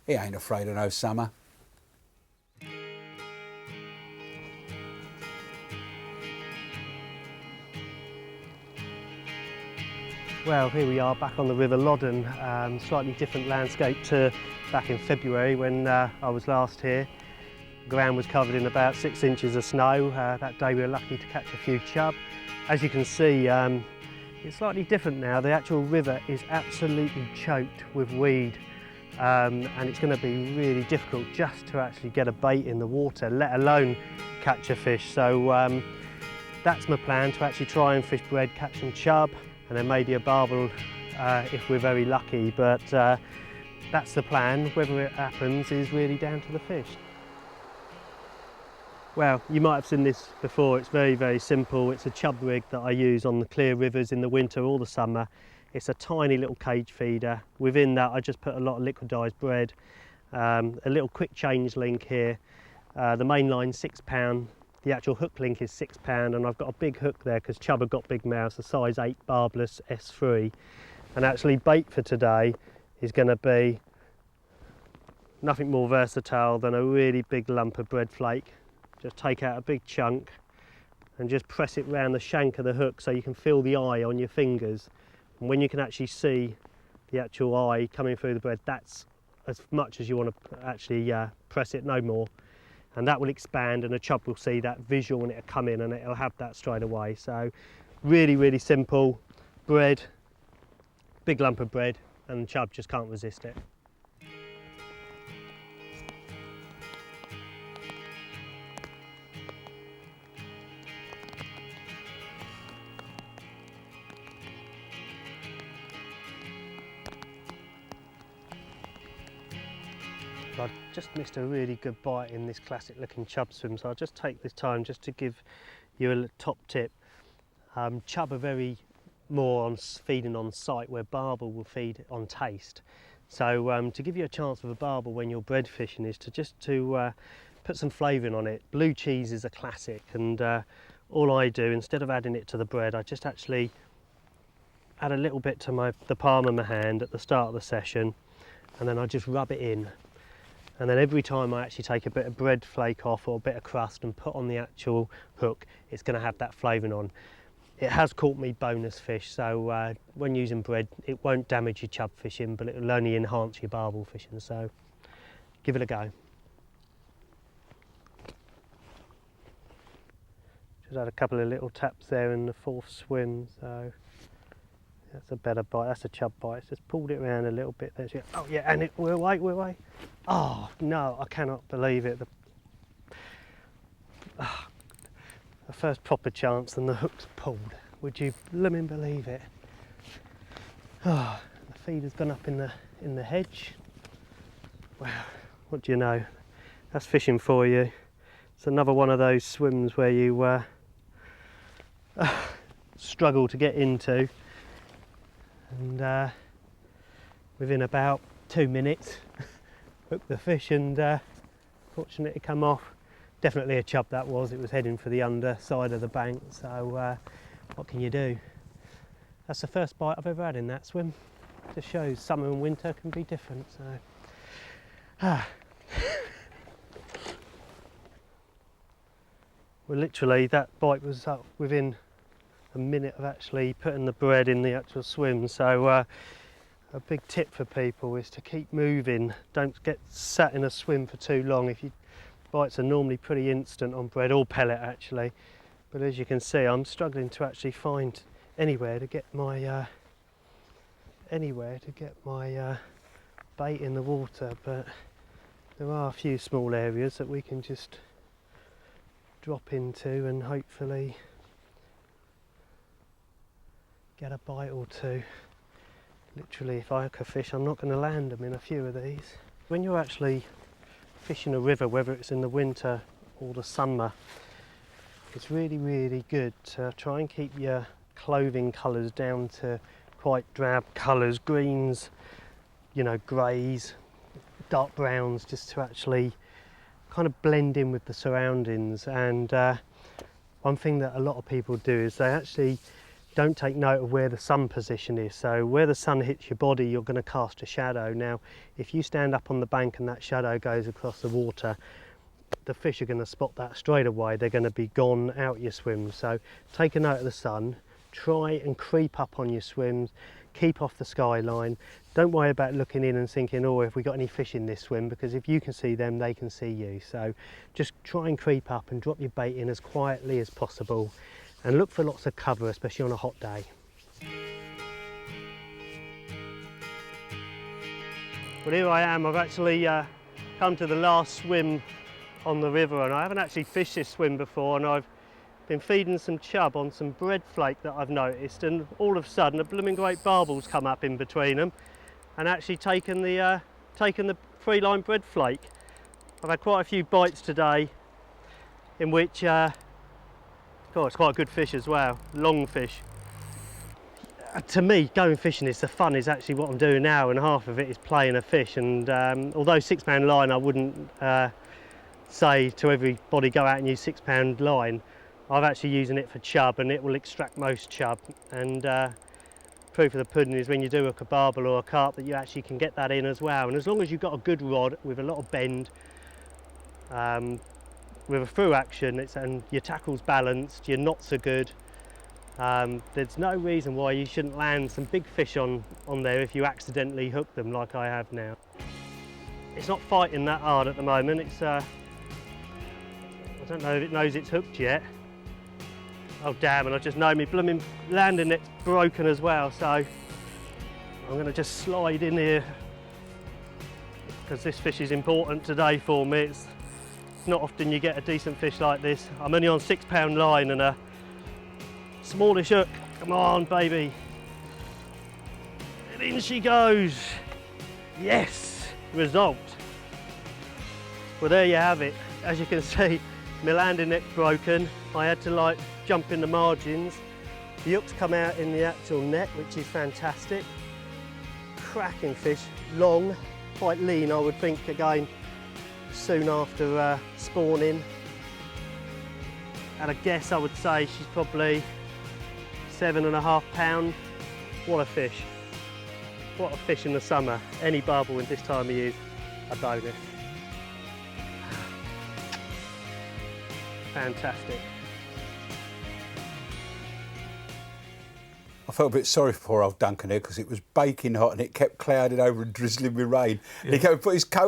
he ain't afraid of no summer. Well, here we are back on the River Loddon, slightly different landscape to back in February when I was last here. The ground was covered in about 6 inches of snow. That day we were lucky to catch a few chub. As you can see, it's slightly different now. The actual river is absolutely choked with weed, and it's going to be really difficult just to actually get a bait in the water, let alone catch a fish. So that's my plan, to actually try and fish bread, catch some chub, and then maybe a barbel if we're very lucky, but that's the plan. Whether it happens is really down to the fish. Well, you might have seen this before. It's very, very simple. It's a chub rig that I use on the clear rivers in the winter or the summer. It's a tiny little cage feeder. Within that I just put a lot of liquidised bread, a little quick change link here. The main line's £6. The actual hook link is £6, and I've got a big hook there because chub have got big mouths, a size 8 barbless S3. And actually bait for today is going to be nothing more versatile than a really big lump of bread flake. Just take out a big chunk and just press it round the shank of the hook so you can feel the eye on your fingers. And when you can actually see the actual eye coming through the bread, that's as much as you want to actually press it, no more. And that will expand, and a chub will see that visual and it'll come in and it'll have that straight away. So really, really simple. Bread, big lump of bread, and chub just can't resist it. I just missed a really good bite in this classic looking chub swim, so I'll just take this time just to give you a top tip. Chub are very more on feeding on sight, where barbel will feed on taste. So to give you a chance with a barbel when you're bread fishing is to put some flavouring on it. Blue cheese is a classic, and all I do, instead of adding it to the bread, I just actually add a little bit to the palm of my hand at the start of the session, and then I just rub it in. And then every time I actually take a bit of bread flake off or a bit of crust and put on the actual hook, it's going to have that flavouring on. It has caught me bonus fish, so when using bread it won't damage your chub fishing, but it will only enhance your barbel fishing, so give it a go. Just had a couple of little taps there in the fourth swim, so that's a better bite. That's a chub bite. It's just pulled it around a little bit there. Oh yeah, and we're away. Oh no, I cannot believe it. The first proper chance and the hook's pulled. Would you blooming believe it? Oh, the feeder's gone up in the hedge. Wow, what do you know? That's fishing for you. It's another one of those swims where you struggle to get into. And within about 2 minutes, hooked the fish, and fortunate to come off. Definitely a chub that was. It was heading for the underside of the bank, so what can you do? That's the first bite I've ever had in that swim. Just shows summer and winter can be different. So well, literally that bite was up within a minute of actually putting the bread in the actual swim. So a big tip for people is to keep moving. Don't get sat in a swim for too long. Bites are normally pretty instant on bread, or pellet actually, but as you can see I'm struggling to actually find anywhere to get my bait in the water, but there are a few small areas that we can just drop into and hopefully get a bite or two. Literally, if I hook a fish, I'm not going to land them in a few of these. When you're actually fishing a river, whether it's in the winter or the summer, it's really, really good to try and keep your clothing colours down to quite drab colours, greens, you know, greys, dark browns, just to actually kind of blend in with the surroundings. And one thing that a lot of people do is they actually don't take note of where the sun position is. So where the sun hits your body, you're going to cast a shadow. Now, if you stand up on the bank and that shadow goes across the water, the fish are going to spot that straight away. They're going to be gone out your swim. So take a note of the sun, try and creep up on your swims, keep off the skyline. Don't worry about looking in and thinking, oh, have we got any fish in this swim? Because if you can see them, they can see you. So just try and creep up and drop your bait in as quietly as possible, and look for lots of cover, especially on a hot day. Well, here I am. I've actually come to the last swim on the river, and I haven't actually fished this swim before, and I've been feeding some chub on some bread flake that I've noticed, and all of a sudden a blooming great barbel's come up in between them and actually taken the free-line bread flake. I've had quite a few bites today in which it's quite a good fish as well, long fish. To me, going fishing is the fun, is actually what I'm doing now, and half of it is playing a fish. And although 6 pound line, I wouldn't say to everybody go out and use 6 pound line. I'm actually using it for chub, and it will extract most chub. And proof of the pudding is when you do hook a barbel or a carp that you actually can get that in as well. And as long as you've got a good rod with a lot of bend, with a through action, and your tackle's balanced, your knots are good, there's no reason why you shouldn't land some big fish on there if you accidentally hook them like I have now. It's not fighting that hard at the moment. It's I don't know if it knows it's hooked yet. Oh damn, and I just know my blooming landing net's broken as well, so I'm going to just slide in here because this fish is important today for me. It's not often you get a decent fish like this. I'm only on 6 pound line and a smallish hook. Come on, baby. And in she goes. Yes, result. Well, there you have it. As you can see, my landing net's broken. I had to jump in the margins. The hooks come out in the actual net, which is fantastic. Cracking fish, long, quite lean, I would think, again, soon after spawning. And I guess I would say she's probably 7.5 pound. What a fish. What a fish in the summer. Any barbel in this time of year is a bonus. Fantastic. I felt a bit sorry for poor old Duncan here because it was baking hot and it kept clouding over and drizzling with rain. Yeah. And he kept put his coat